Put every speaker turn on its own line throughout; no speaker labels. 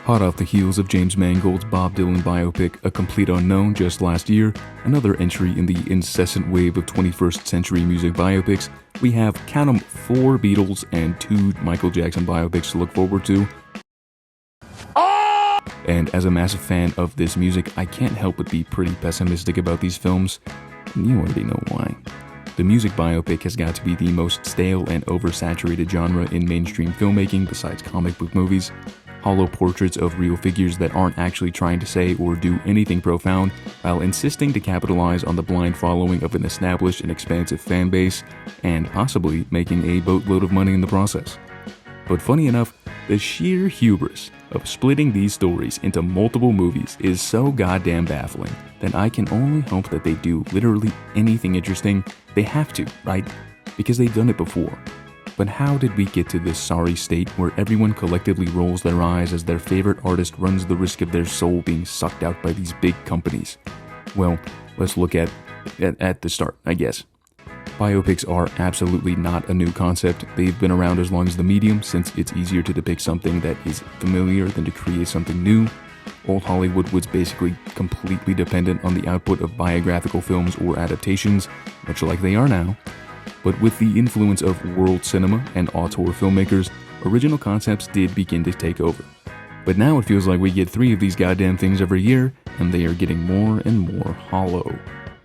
Hot off the heels of James Mangold's Bob Dylan biopic A Complete Unknown just last year, another entry in the incessant wave of 21st century music biopics, we have, count 'em, 4 Beatles and 2 Michael Jackson biopics to look forward to. And as a massive fan of this music, I can't help but be pretty pessimistic about these films. You already know why. The music biopic has got to be the most stale and oversaturated genre in mainstream filmmaking besides comic book movies. Hollow portraits of real figures that aren't actually trying to say or do anything profound, while insisting to capitalize on the blind following of an established and expansive fan base, and possibly making a boatload of money in the process. But funny enough, the sheer hubris of splitting these stories into multiple movies is so goddamn baffling that I can only hope that they do literally anything interesting. They have to, right? Because they've done it before. But how did we get to this sorry state where everyone collectively rolls their eyes as their favorite artist runs the risk of their soul being sucked out by these big companies? Well, let's look at the start, I guess. Biopics are absolutely not a new concept. They've been around as long as the medium, since it's easier to depict something that is familiar than to create something new. Old Hollywood was basically completely dependent on the output of biographical films or adaptations, much like they are now. But with the influence of world cinema and auteur filmmakers, original concepts did begin to take over. But now it feels like we get 3 of these goddamn things every year, and they are getting more and more hollow.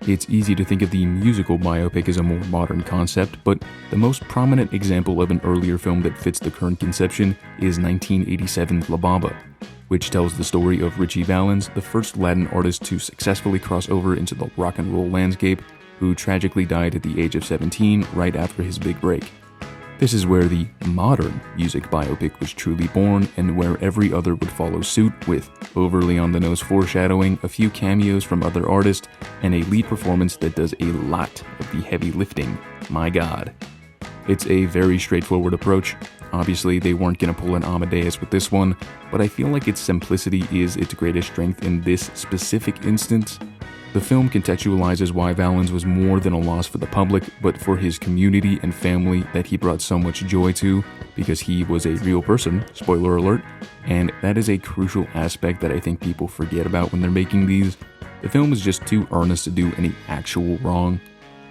It's easy to think of the musical biopic as a more modern concept, but the most prominent example of an earlier film that fits the current conception is 1987's La Bamba, which tells the story of Richie Valens, the first Latin artist to successfully cross over into the rock and roll landscape, who tragically died at the age of 17 right after his big break. This is where the modern music biopic was truly born, and where every other would follow suit, with overly on-the-nose foreshadowing, a few cameos from other artists, and a lead performance that does a lot of the heavy lifting. My god. It's a very straightforward approach. Obviously, they weren't going to pull an Amadeus with this one, but I feel like its simplicity is its greatest strength in this specific instance. The film contextualizes why Valens was more than a loss for the public, but for his community and family that he brought so much joy to, because he was a real person, spoiler alert, and that is a crucial aspect that I think people forget about when they're making these. The film is just too earnest to do any actual wrong,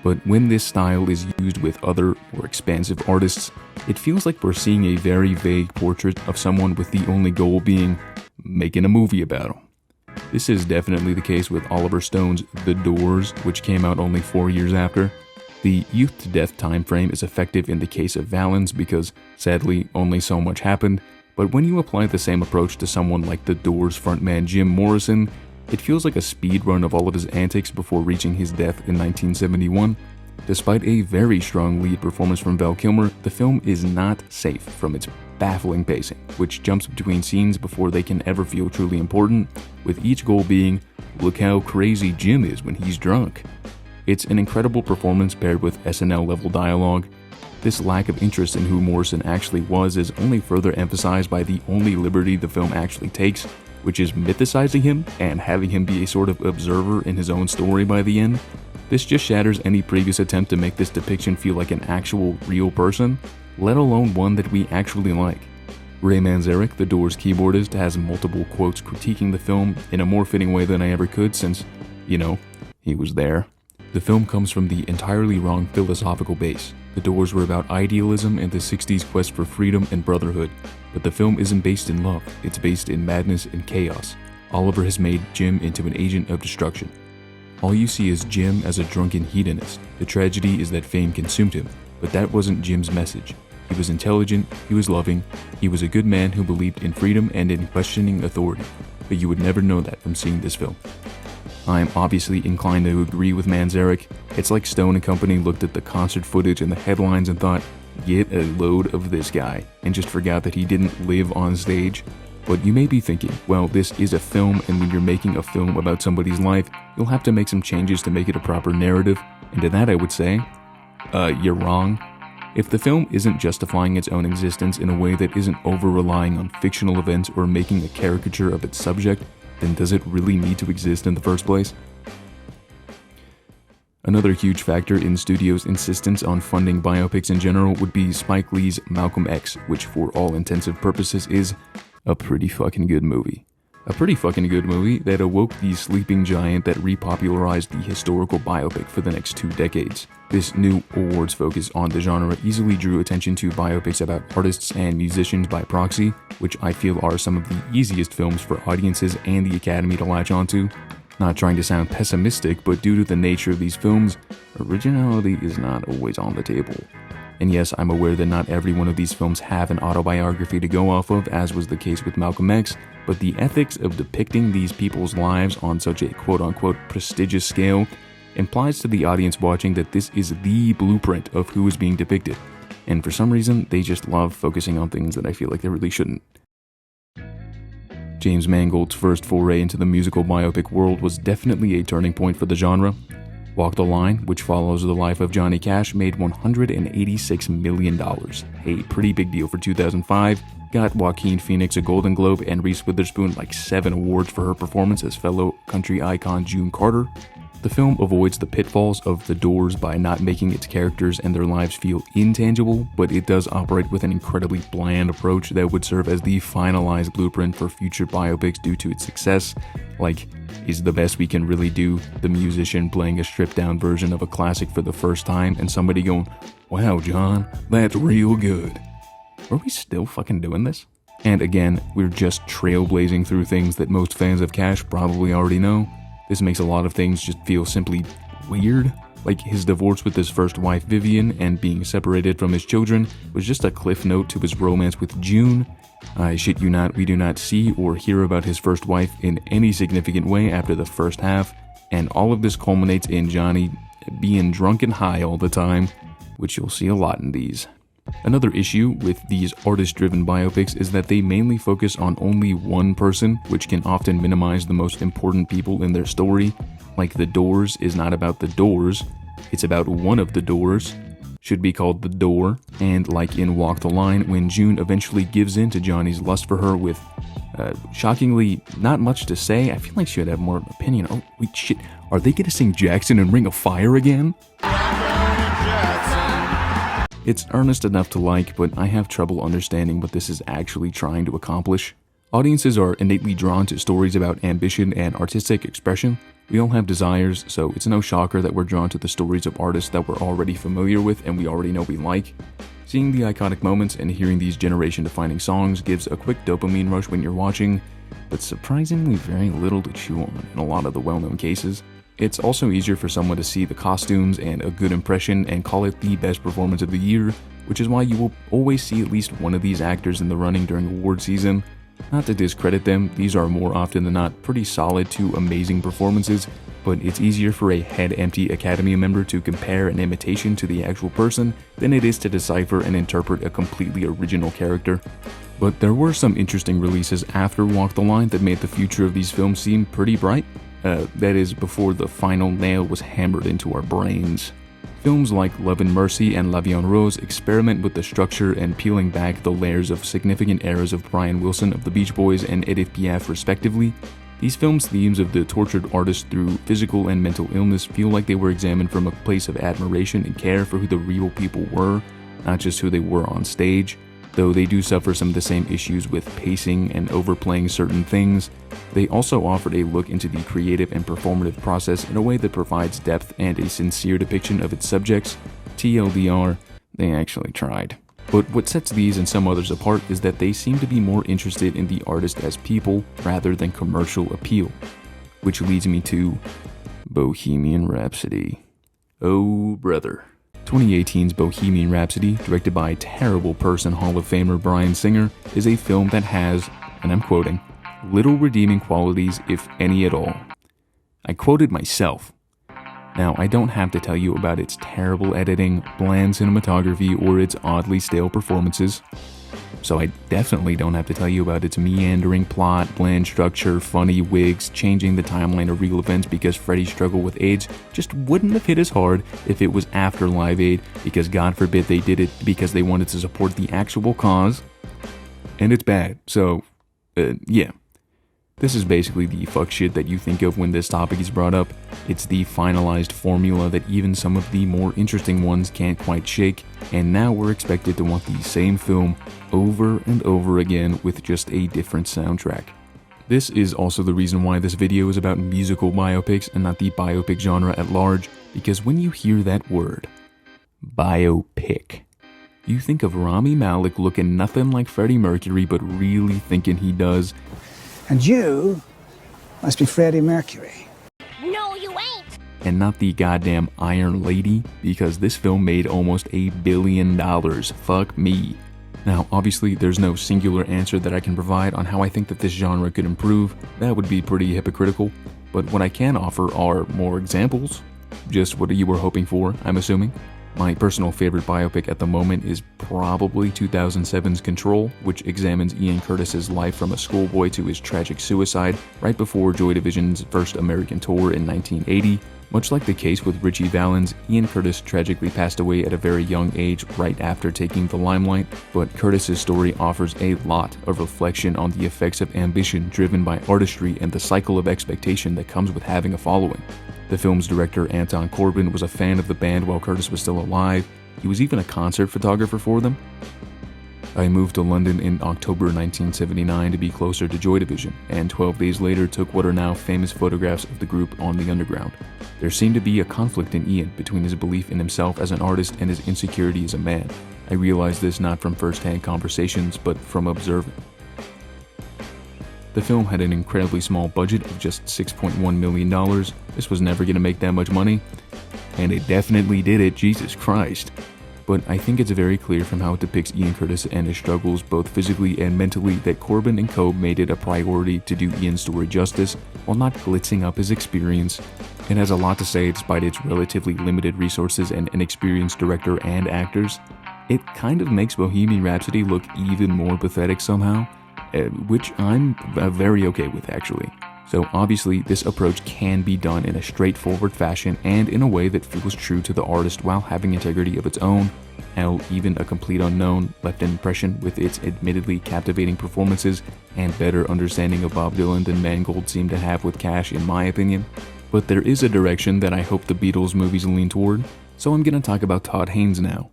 but when this style is used with other, more expansive artists, it feels like we're seeing a very vague portrait of someone with the only goal being making a movie about him. This is definitely the case with Oliver Stone's The Doors, which came out only 4 years after. The youth to death time frame is effective in the case of Valens because, sadly, only so much happened, but when you apply the same approach to someone like The Doors frontman Jim Morrison, it feels like a speed run of all of his antics before reaching his death in 1971. Despite a very strong lead performance from Val Kilmer, the film is not safe from its baffling pacing, which jumps between scenes before they can ever feel truly important, with each goal being, look how crazy Jim is when he's drunk. It's an incredible performance paired with SNL-level dialogue. This lack of interest in who Morrison actually was is only further emphasized by the only liberty the film actually takes, which is mythicizing him and having him be a sort of observer in his own story by the end. This just shatters any previous attempt to make this depiction feel like an actual, real person, let alone one that we actually like. Ray Manzarek, The Doors keyboardist, has multiple quotes critiquing the film in a more fitting way than I ever could since, he was there. The film comes from the entirely wrong philosophical base. The Doors were about idealism and the 60s quest for freedom and brotherhood, but the film isn't based in love, it's based in madness and chaos. Oliver has made Jim into an agent of destruction. All you see is Jim as a drunken hedonist. The tragedy is that fame consumed him, but that wasn't Jim's message. He was intelligent, he was loving, he was a good man who believed in freedom and in questioning authority, but you would never know that from seeing this film. I am obviously inclined to agree with Manzarek. It's like Stone and Company looked at the concert footage and the headlines and thought, get a load of this guy, and just forgot that he didn't live on stage. But you may be thinking, well, this is a film, and when you're making a film about somebody's life, you'll have to make some changes to make it a proper narrative, and to that I would say, you're wrong. If the film isn't justifying its own existence in a way that isn't over-relying on fictional events or making a caricature of its subject, then does it really need to exist in the first place? Another huge factor in studios' insistence on funding biopics in general would be Spike Lee's Malcolm X, which for all intensive purposes is, a pretty fucking good movie. A pretty fucking good movie that awoke the sleeping giant that repopularized the historical biopic for the next 2 decades. This new awards focus on the genre easily drew attention to biopics about artists and musicians by proxy, which I feel are some of the easiest films for audiences and the Academy to latch onto. Not trying to sound pessimistic, but due to the nature of these films, originality is not always on the table. And yes, I'm aware that not every one of these films have an autobiography to go off of, as was the case with Malcolm X, but the ethics of depicting these people's lives on such a quote-unquote prestigious scale implies to the audience watching that this is the blueprint of who is being depicted. And for some reason, they just love focusing on things that I feel like they really shouldn't. James Mangold's first foray into the musical biopic world was definitely a turning point for the genre. Walk the Line, which follows the life of Johnny Cash, made $186 million, a pretty big deal for 2005, got Joaquin Phoenix a Golden Globe and Reese Witherspoon like 7 awards for her performance as fellow country icon June Carter. The film avoids the pitfalls of The Doors by not making its characters and their lives feel intangible, but it does operate with an incredibly bland approach that would serve as the finalized blueprint for future biopics due to its success. Like, is the best we can really do the musician playing a stripped-down version of a classic for the first time and somebody going, "Wow, John, that's real good." Are we still fucking doing this? And again, we're just trailblazing through things that most fans of Cash probably already know. This makes a lot of things just feel simply weird. Like his divorce with his first wife Vivian and being separated from his children was just a cliff note to his romance with June. I shit you not, we do not see or hear about his first wife in any significant way after the first half, and all of this culminates in Johnny being drunk and high all the time, which you'll see a lot in these. Another issue with these artist-driven biopics is that they mainly focus on only one person, which can often minimize the most important people in their story. Like The Doors is not about the Doors, it's about one of the Doors. Should be called The Door. And like in Walk the Line, when June eventually gives in to Johnny's lust for her with, shockingly, not much to say. I feel like she would have more opinion. Oh, wait, shit. Are they gonna sing Jackson and Ring of Fire again? It's earnest enough to like, but I have trouble understanding what this is actually trying to accomplish. Audiences are innately drawn to stories about ambition and artistic expression. We all have desires, so it's no shocker that we're drawn to the stories of artists that we're already familiar with and we already know we like. Seeing the iconic moments and hearing these generation-defining songs gives a quick dopamine rush when you're watching, but surprisingly very little to chew on in a lot of the well-known cases. It's also easier for someone to see the costumes and a good impression and call it the best performance of the year, which is why you will always see at least one of these actors in the running during award season. Not to discredit them, these are more often than not pretty solid to amazing performances, but it's easier for a head-empty Academy member to compare an imitation to the actual person than it is to decipher and interpret a completely original character. But there were some interesting releases after Walk the Line that made the future of these films seem pretty bright. That is, before the final nail was hammered into our brains. Films like Love and Mercy and La Vie en Rose experiment with the structure and peeling back the layers of significant eras of Brian Wilson of the Beach Boys and Edith Piaf respectively. These films' themes of the tortured artist through physical and mental illness feel like they were examined from a place of admiration and care for who the real people were, not just who they were on stage. Though they do suffer some of the same issues with pacing and overplaying certain things, they also offered a look into the creative and performative process in a way that provides depth and a sincere depiction of its subjects. TLDR, they actually tried. But what sets these and some others apart is that they seem to be more interested in the artist as people rather than commercial appeal. Which leads me to Bohemian Rhapsody. Oh brother. 2018's Bohemian Rhapsody, directed by terrible person Hall of Famer Bryan Singer, is a film that has, and I'm quoting, little redeeming qualities, if any at all. I quoted myself. Now, I don't have to tell you about its terrible editing, bland cinematography, or its oddly stale performances. So I definitely don't have to tell you about its meandering plot, bland structure, funny wigs, changing the timeline of real events because Freddie's struggle with AIDS just wouldn't have hit as hard if it was after Live Aid, because God forbid they did it because they wanted to support the actual cause. And it's bad, so, yeah. This is basically the fuck shit that you think of when this topic is brought up. It's the finalized formula that even some of the more interesting ones can't quite shake, and now we're expected to want the same film over and over again with just a different soundtrack. This is also the reason why this video is about musical biopics and not the biopic genre at large, because when you hear that word, biopic, you think of Rami Malek looking nothing like Freddie Mercury but really thinking he does.
And you must be Freddie Mercury.
No, you ain't!
And not the goddamn Iron Lady, because this film made almost $1 billion. Fuck me. Now, obviously, there's no singular answer that I can provide on how I think that this genre could improve. That would be pretty hypocritical. But what I can offer are more examples. Just what you were hoping for, I'm assuming. My personal favorite biopic at the moment is probably 2007's Control, which examines Ian Curtis's life from a schoolboy to his tragic suicide right before Joy Division's first American tour in 1980. Much like the case with Ritchie Valens, Ian Curtis tragically passed away at a very young age right after taking the limelight, but Curtis's story offers a lot of reflection on the effects of ambition driven by artistry and the cycle of expectation that comes with having a following. The film's director, Anton Corbijn, was a fan of the band while Curtis was still alive. He was even a concert photographer for them. I moved to London in October 1979 to be closer to Joy Division, and 12 days later took what are now famous photographs of the group on the underground. There seemed to be a conflict in Ian between his belief in himself as an artist and his insecurity as a man. I realized this not from first-hand conversations, but from observing. The film had an incredibly small budget of just $6.1 million. This was never going to make that much money. And it definitely did it, Jesus Christ. But I think it's very clear from how it depicts Ian Curtis and his struggles both physically and mentally that Corbijn and co. made it a priority to do Ian's story justice while not glitzing up his experience. It has a lot to say despite its relatively limited resources and inexperienced director and actors. It kind of makes Bohemian Rhapsody look even more pathetic somehow, which I'm very okay with actually. So obviously this approach can be done in a straightforward fashion and in a way that feels true to the artist while having integrity of its own. Hell, even A Complete Unknown left an impression with its admittedly captivating performances and better understanding of Bob Dylan than Mangold seemed to have with Cash in my opinion. But there is a direction that I hope the Beatles movies lean toward, so I'm gonna talk about Todd Haynes now.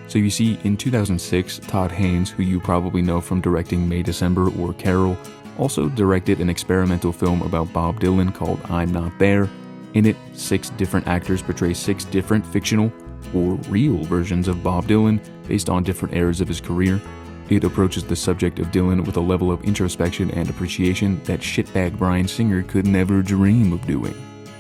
So you see, in 2006, Todd Haynes, who you probably know from directing May December or Carol, also directed an experimental film about Bob Dylan called I'm Not There. In it, 6 different actors portray 6 different fictional or real versions of Bob Dylan based on different eras of his career. It approaches the subject of Dylan with a level of introspection and appreciation that shitbag Bryan Singer could never dream of doing.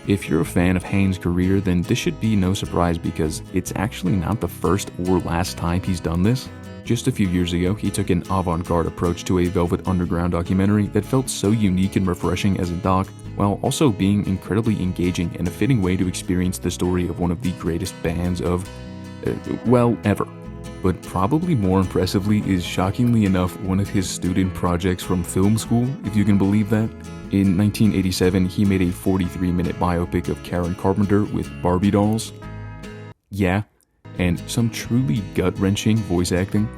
If you're a fan of Haynes' career, then this should be no surprise because it's actually not the first or last time he's done this. Just a few years ago, he took an avant-garde approach to a Velvet Underground documentary that felt so unique and refreshing as a doc, while also being incredibly engaging and a fitting way to experience the story of one of the greatest bands of, ever. But probably more impressively is, shockingly enough, one of his student projects from film school, if you can believe that. In 1987, he made a 43-minute biopic of Karen Carpenter with Barbie dolls. Yeah, and some truly gut-wrenching voice acting.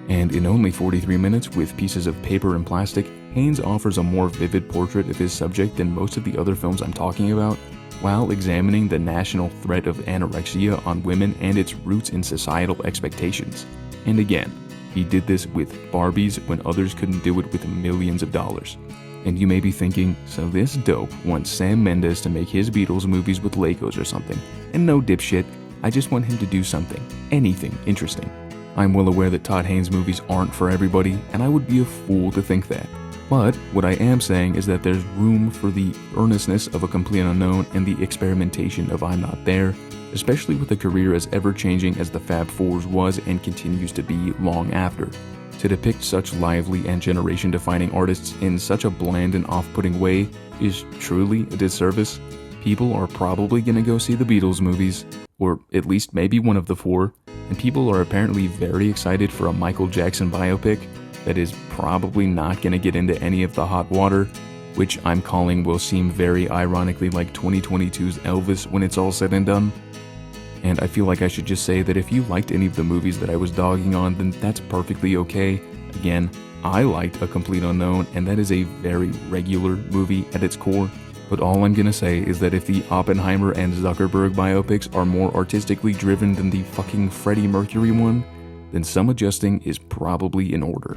And in only 43 minutes, with pieces of paper and plastic, Haynes offers a more vivid portrait of his subject than most of the other films I'm talking about, while examining the national threat of anorexia on women and its roots in societal expectations. And again, he did this with Barbies when others couldn't do it with millions of dollars. And you may be thinking, so this dope wants Sam Mendes to make his Beatles movies with Legos or something. And no dipshit, I just want him to do something, anything interesting. I'm well aware that Todd Haynes movies aren't for everybody, and I would be a fool to think that. But what I am saying is that there's room for the earnestness of A Complete Unknown and the experimentation of I'm Not There, especially with a career as ever-changing as the Fab Four's was and continues to be long after. To depict such lively and generation-defining artists in such a bland and off-putting way is truly a disservice. People are probably gonna go see the Beatles movies, or at least maybe one of the 4, and people are apparently very excited for a Michael Jackson biopic that is probably not gonna get into any of the hot water, which I'm calling will seem very ironically like 2022's Elvis when it's all said and done. And I feel like I should just say that if you liked any of the movies that I was dogging on, then that's perfectly okay. Again, I liked A Complete Unknown, and that is a very regular movie at its core. But all I'm gonna say is that if the Oppenheimer and Zuckerberg biopics are more artistically driven than the fucking Freddie Mercury one, then some adjusting is probably in order.